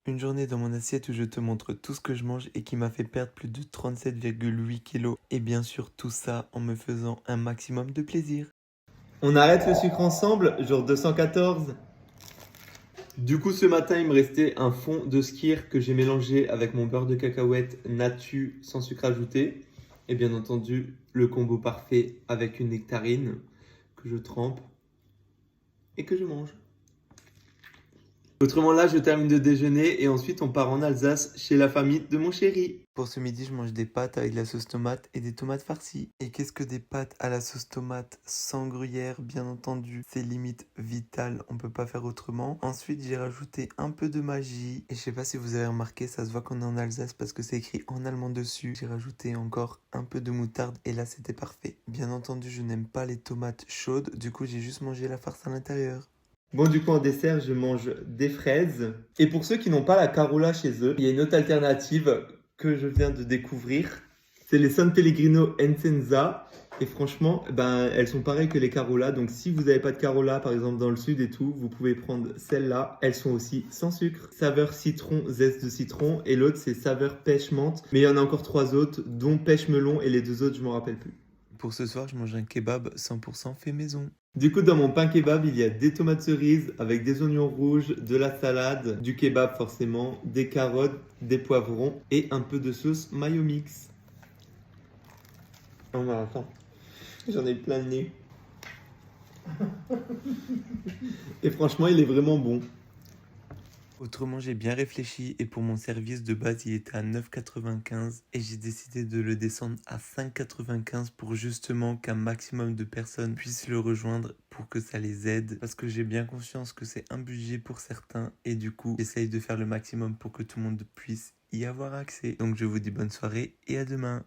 Une journée dans mon assiette où je te montre tout ce que je mange et qui m'a fait perdre plus de 37,8 kilos. Et bien sûr tout ça en me faisant un maximum de plaisir. On arrête le sucre ensemble, jour 214. Du coup, ce matin, il me restait un fond de skyr que j'ai mélangé avec mon beurre de cacahuète natu sans sucre ajouté. Et bien entendu, le combo parfait avec une nectarine que je trempe et que je mange. Autrement là, je termine de déjeuner et ensuite on part en Alsace chez la famille de mon chéri. Pour ce midi, je mange des pâtes avec de la sauce tomate et des tomates farcies. Et qu'est-ce que des pâtes à la sauce tomate sans gruyère, bien entendu, c'est limite vital, on peut pas faire autrement. Ensuite, j'ai rajouté un peu de magie. Et je sais pas si vous avez remarqué, ça se voit qu'on est en Alsace parce que c'est écrit en allemand dessus. J'ai rajouté encore un peu de moutarde et là, c'était parfait. Bien entendu, je n'aime pas les tomates chaudes, du coup, j'ai juste mangé la farce à l'intérieur. Bon, du coup, en dessert, je mange des fraises. Et pour ceux qui n'ont pas la Carola chez eux, il y a une autre alternative que je viens de découvrir. C'est les San Pellegrino Ensenza. Et franchement, ben, elles sont pareilles que les Carola. Donc, si vous n'avez pas de Carola, par exemple dans le sud et tout, vous pouvez prendre celles-là. Elles sont aussi sans sucre. Saveur citron, zeste de citron. Et l'autre, c'est saveur pêche menthe. Mais il y en a encore 3 autres, dont pêche melon. Et les 2 autres, je ne m'en rappelle plus. Pour ce soir, je mange un kebab 100% fait maison. Du coup, dans mon pain kebab, il y a des tomates cerises avec des oignons rouges, de la salade, du kebab forcément, des carottes, des poivrons et un peu de sauce mayo mix. Oh, mais attends, j'en ai plein le nez. Et franchement, il est vraiment bon. Autrement, j'ai bien réfléchi et pour mon service de base, il était à 9,95 et j'ai décidé de le descendre à 5,95 pour justement qu'un maximum de personnes puissent le rejoindre pour que ça les aide parce que j'ai bien conscience que c'est un budget pour certains et du coup, j'essaye de faire le maximum pour que tout le monde puisse y avoir accès. Donc je vous dis bonne soirée et à demain.